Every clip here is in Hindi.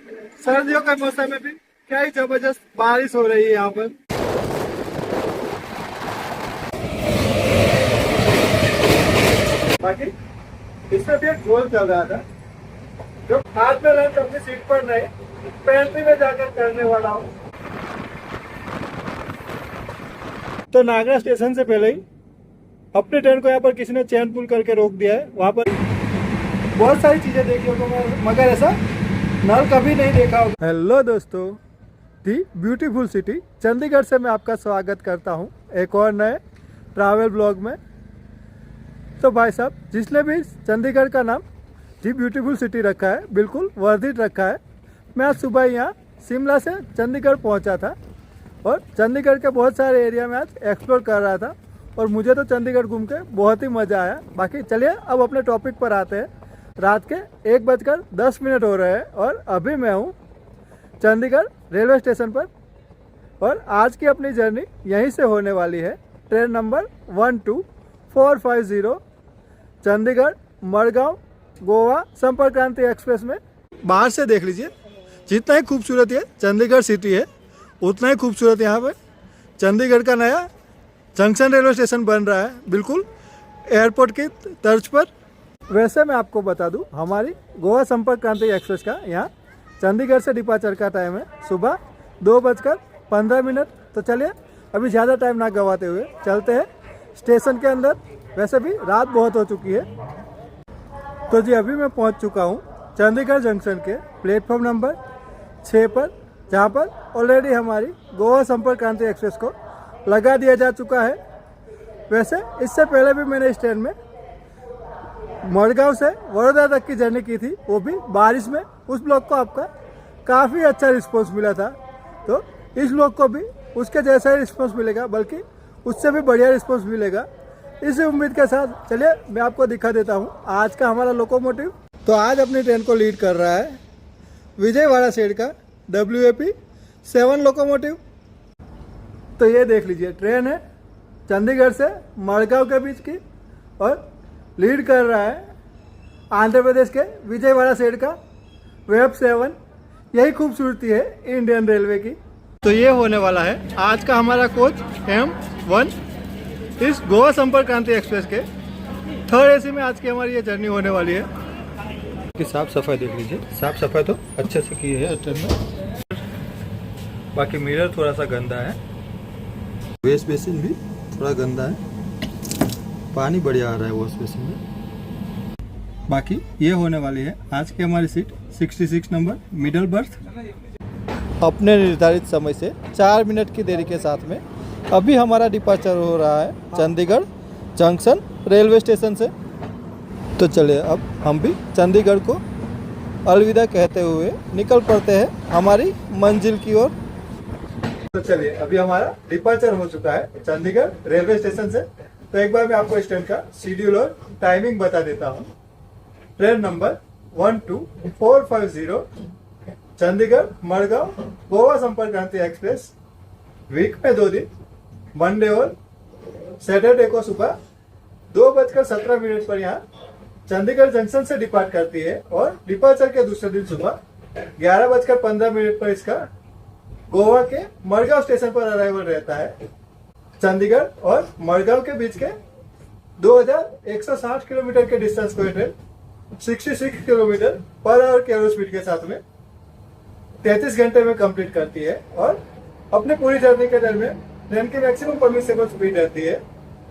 सर्दियों के मौसम में भी क्या ही जबरदस्त बारिश हो रही है यहाँ पर। बाकी इसमें भी एक गोल चल रहा था जो हाथ में लंच अपनी सीट पर नहीं पेंट्री में जाकर करने वाला हूँ। तो नागरा स्टेशन से पहले ही अपने ट्रेन को यहाँ पर किसी ने चैन पुल करके रोक दिया है। वहाँ पर बहुत सारी चीजें देखी होगी मगर ऐसा नल कभी नहीं देखा होगा। हेलो दोस्तों, दी ब्यूटीफुल सिटी चंडीगढ़ से मैं आपका स्वागत करता हूँ एक और नए ट्रैवल ब्लॉग में। तो भाई साहब, जिसने भी चंडीगढ़ का नाम दी ब्यूटीफुल सिटी रखा है बिल्कुल वर्थ इट रखा है। मैं आज सुबह यहाँ शिमला से चंडीगढ़ पहुँचा था और चंडीगढ़ के बहुत सारे एरिया में आज एक्सप्लोर कर रहा था और मुझे तो चंडीगढ़ घूम के बहुत ही मज़ा आया। बाकी चलिए अब अपने टॉपिक पर आते हैं। रात के 1:10 हो रहे हैं और अभी मैं हूँ चंडीगढ़ रेलवे स्टेशन पर और आज की अपनी जर्नी यहीं से होने वाली है। ट्रेन नंबर 12450 चंडीगढ़ मड़गांव गोवा संपर्क क्रांति एक्सप्रेस में। बाहर से देख लीजिए, जितना ही खूबसूरत ये चंडीगढ़ सिटी है उतना ही खूबसूरत यहाँ पर चंडीगढ़ का नया जंक्शन रेलवे स्टेशन बन रहा है, बिल्कुल एयरपोर्ट की तर्ज पर। वैसे मैं आपको बता दूं, हमारी गोवा संपर्क क्रांति एक्सप्रेस का यहाँ चंडीगढ़ से डिपार्चर का टाइम है सुबह 2:15। तो चलिए अभी ज़्यादा टाइम ना गवाते हुए चलते हैं स्टेशन के अंदर। वैसे भी रात बहुत हो चुकी है। तो जी अभी मैं पहुँच चुका हूँ चंडीगढ़ जंक्शन के प्लेटफॉर्म नंबर 6 पर, जहाँ पर ऑलरेडी हमारी गोवा संपर्क क्रांति एक्सप्रेस को लगा दिया जा चुका है। वैसे इससे पहले भी मैंने इस ट्रेन में मड़गांव से वडोदरा तक की जर्नी की थी, वो भी बारिश में। उस ब्लॉग को आपका काफ़ी अच्छा रिस्पॉन्स मिला था, तो इस ब्लॉग को भी उसके जैसा ही रिस्पॉन्स मिलेगा, बल्कि उससे भी बढ़िया रिस्पॉन्स मिलेगा। इसी उम्मीद के साथ चलिए मैं आपको दिखा देता हूँ आज का हमारा लोकोमोटिव। तो आज अपनी ट्रेन को लीड कर रहा है विजयवाड़ा शेड का WAP 7 लोकोमोटिव। तो ये देख लीजिए, ट्रेन है चंडीगढ़ से मड़गांव के बीच की और लीड कर रहा है आंध्र प्रदेश के विजयवाड़ा शेड का वेब 7। यही खूबसूरती है इंडियन रेलवे की। तो ये होने वाला है आज का हमारा कोच M1 इस गोवा संपर्क क्रांति एक्सप्रेस के 3rd AC में आज की हमारी ये जर्नी होने वाली है। कि साफ सफाई देख लीजिए, साफ सफाई तो अच्छे से की है ट्रेन में। बाकी मिरर थोड़ा सा गंदा है, वेस्ट बेसिन भी थोड़ा गंदा है, पानी बढ़िया आ रहा है वॉश बेसिन में। बाकी ये होने वाली है आज की हमारी सीट 66 नंबर मिडल बर्थ। अपने निर्धारित समय से 4 मिनट की देरी के साथ में अभी हमारा डिपार्चर हो रहा है चंडीगढ़ जंक्शन रेलवे स्टेशन से। तो चलिए अब हम भी चंडीगढ़ को अलविदा कहते हुए निकल पड़ते हैं हमारी मंजिल की ओर। तो चलिए अभी हमारा डिपार्चर हो चुका है चंडीगढ़ रेलवे स्टेशन से। तो एक बार मैं आपको इस ट्रेन का शेड्यूल और टाइमिंग बता देता हूँ। ट्रेन नंबर 12450 चंडीगढ़ मड़गांव गोवा संपर्क क्रांति एक्सप्रेस वीक में 2 दिन, मंडे और सैटरडे को सुबह 2:17 पर यहाँ चंडीगढ़ जंक्शन से डिपार्ट करती है और डिपार्चर के दूसरे दिन सुबह 11:15 पर इसका गोवा के मड़गांव स्टेशन पर अराइवल रहता है। चंडीगढ़ और मड़गांव के बीच के 2160 किलोमीटर के डिस्टेंस को ट्रेन 66 किलोमीटर पर आवर की एरो स्पीड के साथ में 33 घंटे में कंप्लीट करती है और अपनी पूरी जर्नी के दरमियान ट्रेन की मैक्सिमम परमिसिबल स्पीड रहती है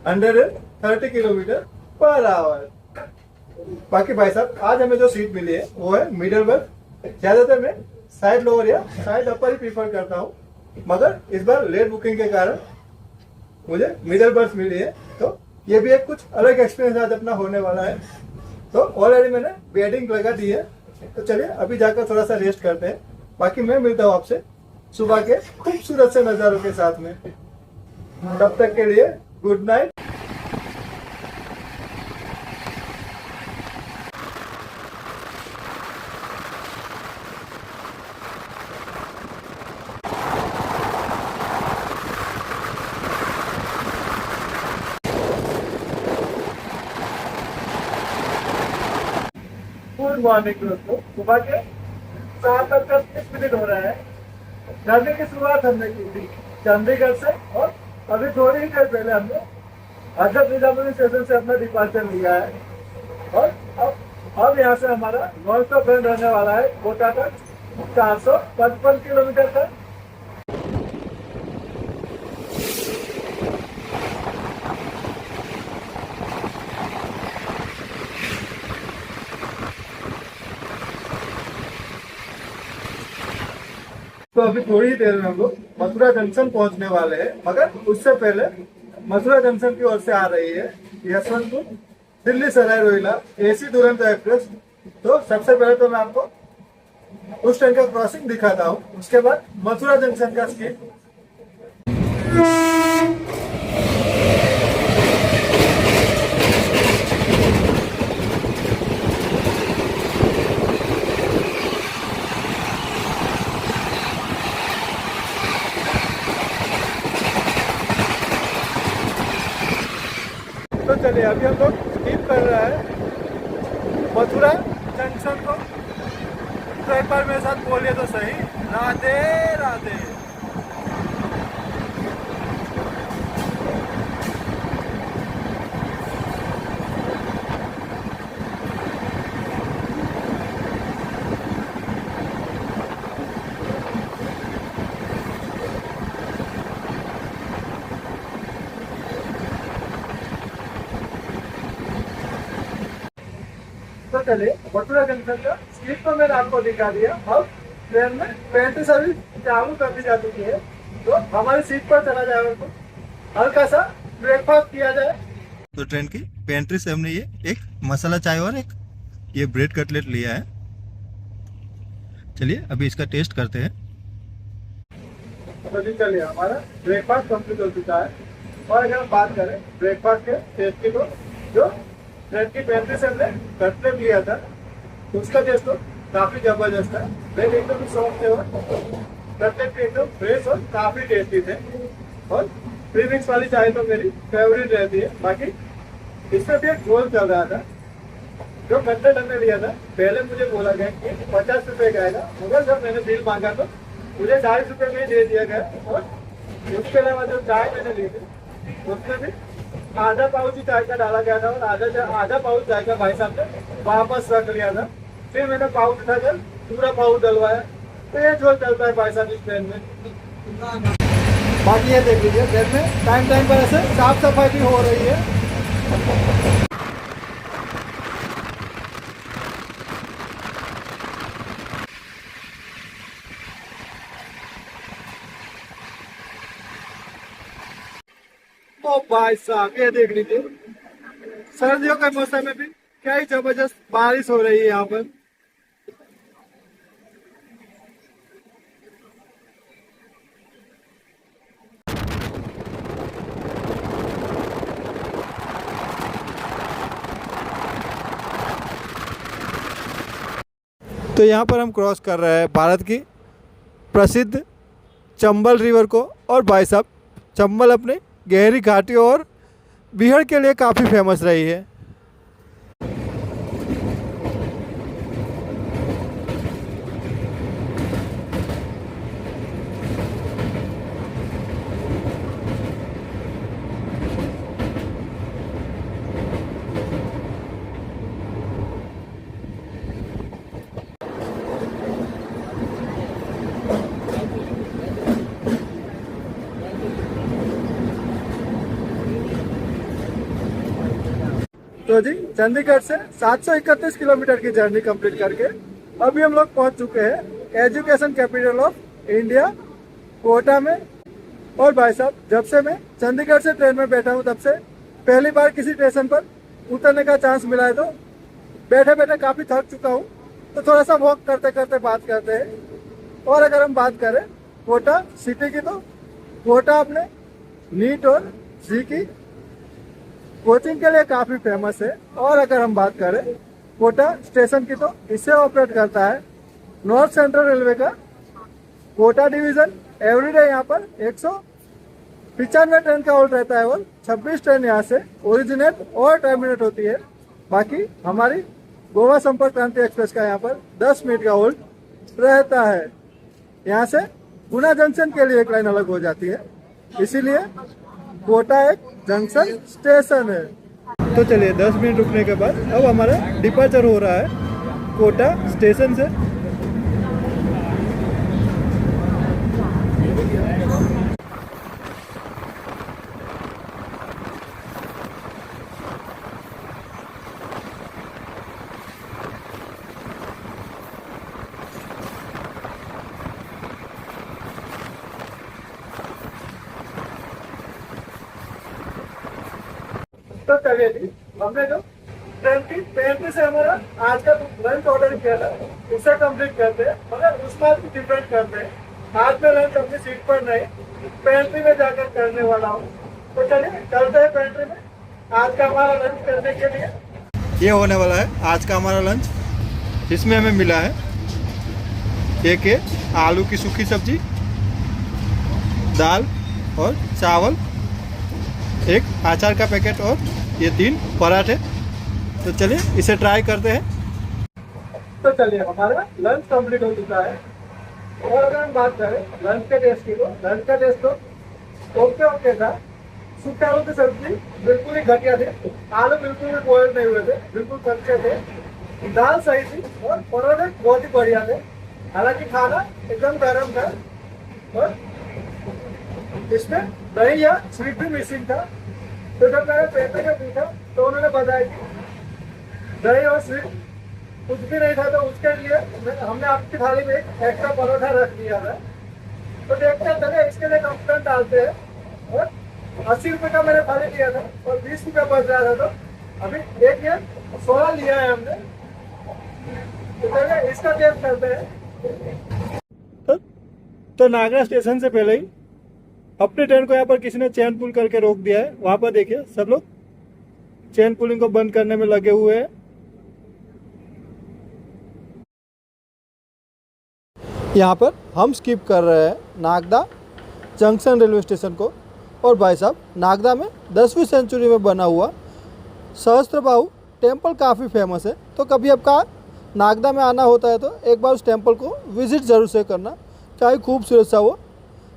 130 किलोमीटर पर आवर। बाकी भाई साहब, आज हमें जो सीट मिली है वो है मिडल बर्थ। ज्यादातर मैं साइड लोअर या साइड अपर ही प्रीफर करता हूँ, मगर इस बार लेट बुकिंग के कारण मुझे मिडल बर्थ मिली है। तो ये भी एक कुछ अलग एक्सपीरियंस आज अपना होने वाला है। तो ऑलरेडी मैंने बेडिंग लगा दी है, तो चलिए अभी जाकर थोड़ा सा रेस्ट करते हैं। बाकी मैं मिलता हूँ आपसे सुबह के खूबसूरत से नज़ारों के साथ में। तब तक के लिए गुड नाइट। गुड मॉर्निंग दोस्तों, सुबह के 7:30 हो रहा है। जर्नी की शुरुआत हमने की थी चंडीगढ़ से, और अभी थोड़ी ही देर पहले हमने हजरत निजामुद्दीन स्टेशन से अपना डिपार्चर लिया है। और अब यहाँ से हमारा नॉन स्टॉप ट्रेन रहने वाला है कोटा तक, 455 किलोमीटर तक। तो अभी थोड़ी ही देर में हम लोग मथुरा जंक्शन पहुंचने वाले हैं, मगर उससे पहले मथुरा जंक्शन की ओर से आ रही है यशवंतपुर दिल्ली सराय रोहिल्ला एसी दुरंतो एक्सप्रेस। तो सबसे पहले तो मैं आपको उस ट्रेन का क्रॉसिंग दिखाता हूँ, उसके बाद मथुरा जंक्शन का स्कीम। तो चलिए अभी हम लोग स्कीप कर रहा है मथुरा जंक्शन को। तो एक बार मेरे साथ बोलिए तो सही, राधे राधे। तो चलिए मथुरा जंक्शन का स्कीप तो मैंने आपको दिखा दिया। अब ट्रेन में पेंट्री सर्विस चालू कर दी जा चुकी है, तो हमारी सीट पर चला जाएगा तो हल्का सा ब्रेकफास्ट किया जाए। तो ट्रेन की पेंट्री से हमने ये एक मसाला चाय और एक ये ब्रेड कटलेट लिया है। चलिए अभी इसका टेस्ट करते हैं। तो जी चलिए हमारा ब्रेकफास्ट कंप्लीट हो चुका है। और अगर हम बात करें ब्रेकफास्ट के टेस्ट की, तो जो ट्रेन की पेंट्री से हमने कटलेट लिया था उसका टेस्ट तो काफी जबरदस्त है। ब्रेड एकदम सॉफ्ट है और कटलेट भी एकदम फ्रेश और काफी टेस्टी थे। और प्रीमिक्स वाली चाय तो मेरी फेवरेट रहती है। बाकी इसमें भी एक गोल चल रहा था। जो कटलेट हमने लिया था पहले मुझे बोला गया कि 50 रुपए का आएगा, मगर जब मैंने बिल मांगा तो मुझे 250 रुपए में ही दे दिया गया। और उसके अलावा जो चाय मैंने ली थी उसमें भी आधा पाउच ही चाय का डाला गया था, और आधा पाउच चाय का भाई साहब ने वापस रख लिया था। फिर मैंने पाउच उठाकर पूरा पाउच डलवाया। तो ये जो चलता है भाई साहब इस ट्रेन में। बाकी ये देख लीजिए ट्रेन में टाइम पर ऐसे साफ सफाई भी हो रही है। ओ भाई साहब ये देख लीजिए, सर्दियों के मौसम में भी क्या ही जबरदस्त बारिश हो रही है यहाँ पर। तो यहाँ पर हम क्रॉस कर रहे हैं भारत की प्रसिद्ध चंबल रिवर को। और भाई साहब चंबल अपने गहरी घाटियों और बीहड़ के लिए काफ़ी फेमस रही है। तो जी चंडीगढ़ से 731 किलोमीटर की जर्नी कंप्लीट करके अभी हम लोग पहुंच चुके हैं education capital of India quota में। और भाई साहब जब से मैं चंडीगढ़ से ट्रेन में बैठा हूं तब से पहली बार किसी स्टेशन पर उतरने का चांस मिला है। तो बैठे बैठे काफी थक चुका हूं, तो थोड़ा सा वॉक करते करते बात करते हैं। और अगर हम बात करें कोटा सिटी की, तो कोटा अपने नीट और जी की कोचिंग के लिए काफी फेमस है। और अगर हम बात करें कोटा स्टेशन की, तो इसे ऑपरेट करता है नॉर्थ सेंट्रल रेलवे का कोटा डिवीजन। एवरीडे यहाँ पर 195 ट्रेन का होल्ड रहता है और 26 ट्रेन यहाँ से ओरिजिनेट और टर्मिनेट होती है। बाकी हमारी गोवा संपर्क क्रांति एक्सप्रेस का यहाँ पर 10 मिनट का होल्ड रहता है। यहाँ से गुना जंक्शन के लिए एक लाइन अलग हो जाती है, इसीलिए कोटा एक जंक्शन स्टेशन है। तो चलिए 10 मिनट रुकने के बाद अब हमारा डिपार्चर हो रहा है कोटा स्टेशन से। तो चलिए जी, हमने जो ट्रेन से हमारा आज का लंच ऑर्डर किया था उसे कंप्लीट करते हैं, मगर उसमें कुछ डिफरेंट करते हैं। आज मैं लंच अपनी सीट पर नहीं पेंट्री में जाकर करने वाला हूँ। तो चलिए चलते हैं पेंट्री में आज का हमारा लंच करने के लिए। ये होने वाला है आज का हमारा लंच, जिसमें हमें मिला है एक आलू की सूखी सब्जी, दाल और चावल, एक अचार का पैकेट और ये 3 पराठे। तो चलिए इसे ट्राई करते हैं। तो चलिए हमारा लंच कंप्लीट हो चुका है। और अगर हम बात करें लंच के टेस्ट की, तो लंच का टेस्ट तो ओके था। सूखे आलू की सब्जी बिल्कुल ही घटिया थी, आलू बिल्कुल भी बॉयल नहीं हुए थे, बिल्कुल कच्चे थे। दाल सही थी और पराठे बहुत ही बढ़िया थे। हालांकि खाना एकदम गर्म था और इसमें दही या स्वीट भी मिसिंग था। तो जब मैंने पैसे का पूछा तो उन्होंने बताया कि दही और स्वीट कुछ भी नहीं था, तो उसके लिए हमने आपकी थाली में एक एक्स्ट्रा परोठा रख दिया था। तो देखते हैं चले इसके लिए कंप्लेंट डालते हैं। और 80 रुपये का मैंने थाली लिया था और 20 रुपये बच रहा था, तो अभी एक ये 16 लिया है हमने। तो चलिए इसका टेस्ट करते हैं। तो नागरा स्टेशन से पहले ही अपने ट्रेन को यहाँ पर किसी ने चेन पुल करके रोक दिया है। वहां पर देखिए सब लोग चेन पुलिंग को बंद करने में लगे हुए हैं। यहाँ पर हम स्किप कर रहे हैं नागदा जंक्शन रेलवे स्टेशन को। और भाई साहब, नागदा में 10वीं सेंचुरी में बना हुआ सहस्त्रबाहु टेम्पल काफ़ी फेमस है। तो कभी आपका नागदा में आना होता है तो एक बार उस टेम्पल को विजिट जरूर से करना। क्या ही खूबसूरत सा वो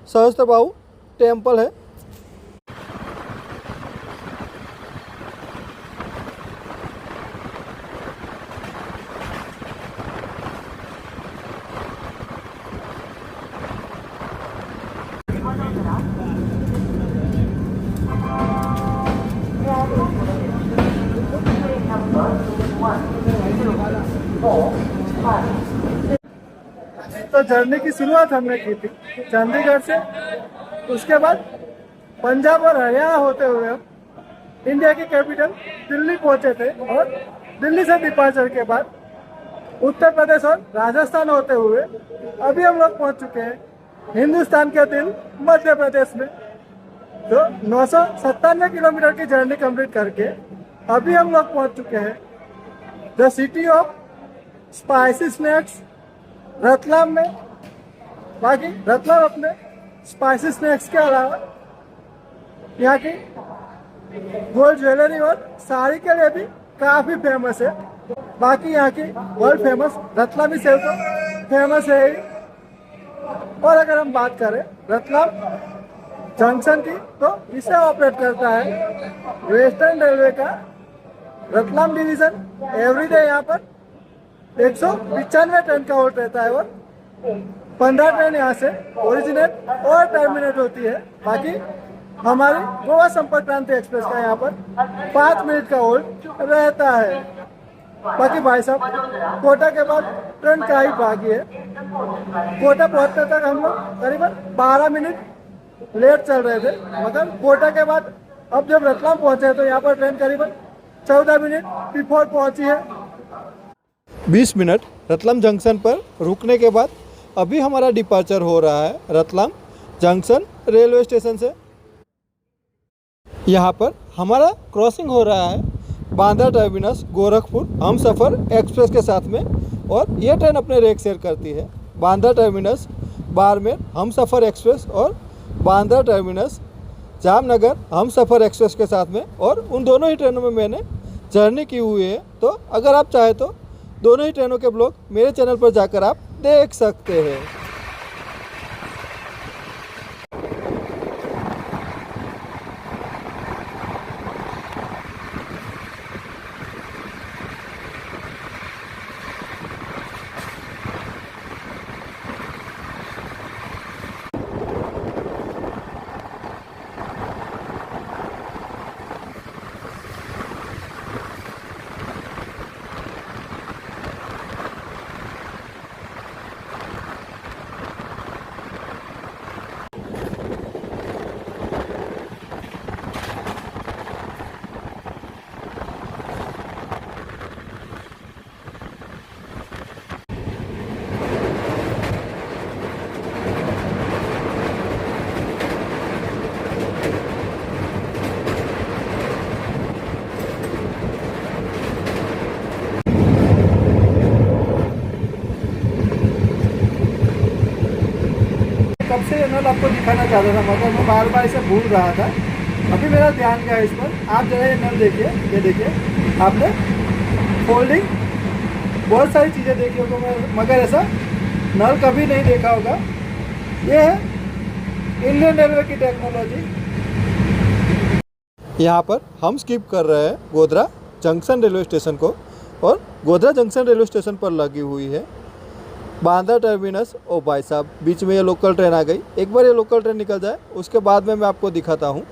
सहस्त्रबाहु टेम्पल है। तो जर्नी की शुरुआत हमने की थी चंडीगढ़ से। उसके बाद पंजाब और हरियाणा होते हुए हम इंडिया की कैपिटल दिल्ली पहुंचे थे। और दिल्ली से डिपार्चर के बाद उत्तर प्रदेश और राजस्थान होते हुए अभी हम लोग पहुंच चुके हैं हिंदुस्तान के दिल मध्य प्रदेश में। तो 997 किलोमीटर की जर्नी कंप्लीट करके अभी हम लोग पहुंच चुके हैं the city of spicy snacks Ratlam में। बाकी रतलाम अपने स्पाइसी स्नैक्स के अलावा यहाँ की गोल्ड ज्वेलरी और साड़ी के लिए भी काफ़ी फेमस है। बाकी यहाँ की वर्ल्ड फेमस रतलामी सेव तो फेमस है ही। और अगर हम बात करें रतलाम जंक्शन की, तो इसे ऑपरेट करता है वेस्टर्न रेलवे का रतलाम डिवीजन। एवरीडे यहाँ पर 195 ट्रेन का होल्ड रहता है और 15 ट्रेन यहाँ से ओरिजिनेट और टर्मिनेट होती है। बाकी हमारी गोवा संपर्क क्रांति एक्सप्रेस का यहाँ पर 5 मिनट का होल्ड रहता है। बाकी भाई साहब, कोटा के बाद ट्रेन का ही बाकी है। कोटा पहुँचने तक हम लोग करीबन 12 मिनट लेट चल रहे थे, मगर कोटा के बाद अब जब रतलाम पहुँचे तो यहाँ पर ट्रेन करीबन 14 मिनट बिफोर पहुँची है। 20 मिनट रतलाम जंक्शन पर रुकने के बाद अभी हमारा डिपार्चर हो रहा है रतलाम जंक्शन रेलवे स्टेशन से। यहाँ पर हमारा क्रॉसिंग हो रहा है बांद्रा टर्मिनस गोरखपुर हमसफ़र एक्सप्रेस के साथ में। और ये ट्रेन अपने रेक शेयर करती है बांद्रा टर्मिनस बाड़मेर हमसफ़र एक्सप्रेस और बांद्रा टर्मिनस जामनगर हमसफ़र एक्सप्रेस के साथ में। और उन दोनों ही ट्रेनों में मैंने जर्नी की हुई है। तो अगर आप चाहें तो दोनों ही ट्रेनों के ब्लॉग मेरे चैनल पर जाकर आप देख सकते हैं। कब से ये नल आपको दिखाना चाहता था, मगर मैं बार बार इसे भूल रहा था। अभी मेरा ध्यान गया इस पर। आप जरा ये नल देखिए, ये देखिए, आपने फोल्डिंग बहुत सारी चीज़ें देखी होगी मगर ऐसा नल कभी नहीं देखा होगा। ये है इंडियन रेलवे की टेक्नोलॉजी। यहाँ पर हम स्किप कर रहे हैं गोधरा जंक्शन रेलवे स्टेशन को, और गोधरा जंक्शन रेलवे स्टेशन पर लगी हुई है बांद्रा टर्मिनस। ओ भाई साहब, बीच में ये लोकल ट्रेन आ गई। एक बार ये लोकल ट्रेन निकल जाए उसके बाद में मैं आपको दिखाता हूँ।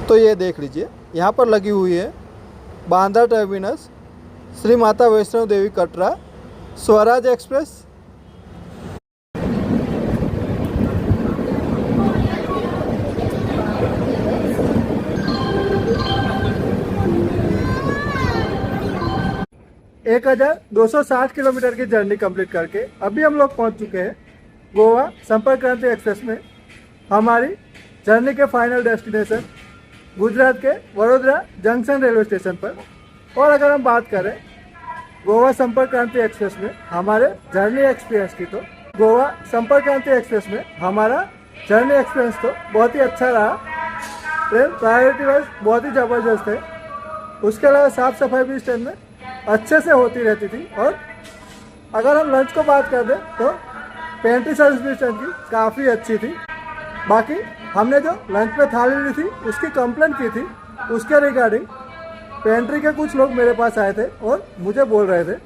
तो ये देख लीजिए, यहाँ पर लगी हुई है बांद्रा टर्मिनस श्री माता वैष्णो देवी कटरा स्वराज एक्सप्रेस। एक 1260 किलोमीटर की जर्नी कंप्लीट करके अभी हम लोग पहुंच चुके हैं गोवा संपर्क क्रांति एक्सप्रेस में। हमारी जर्नी के फाइनल डेस्टिनेशन गुजरात के वडोदरा जंक्शन रेलवे स्टेशन पर। और अगर हम बात करें गोवा संपर्क क्रांति एक्सप्रेस में हमारे जर्नी एक्सपीरियंस की, तो गोवा संपर्क क्रांति एक्सप्रेस में हमारा जर्नी एक्सपीरियंस तो बहुत ही अच्छा रहा। ट्रेन प्रायोरिटी वाइज बहुत ही ज़बरदस्त है। उसके अलावा साफ़ सफाई भी इस ट्रेन में अच्छे से होती रहती थी। और अगर हम लंच को बात कर दें तो पेंट्री सर्विस भी ट्रेन की काफ़ी अच्छी थी। बाकी हमने जो लंच में थाली ली थी उसकी कंप्लेंट की थी, उसके रिगार्डिंग पेंट्री के कुछ लोग मेरे पास आए थे और मुझे बोल रहे थे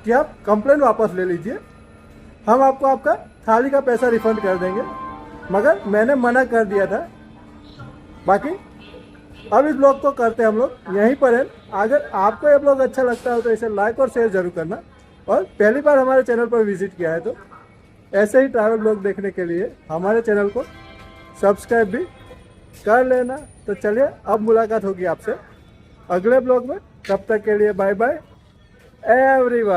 कि आप कंप्लेंट वापस ले लीजिए, हम आपको आपका थाली का पैसा रिफंड कर देंगे। मगर मैंने मना कर दिया था। बाकी अब इस ब्लॉग को करते हम लोग यहीं पर है। अगर आपको ये ब्लॉग अच्छा लगता हो तो इसे लाइक और शेयर जरूर करना। और पहली बार हमारे चैनल पर विजिट किया है तो ऐसे ही ट्रैवल ब्लॉग देखने के लिए हमारे चैनल को सब्सक्राइब भी कर लेना। तो चलिए अब मुलाकात होगी आपसे अगले ब्लॉग में। तब तक के लिए बाय बाय एवरीवन।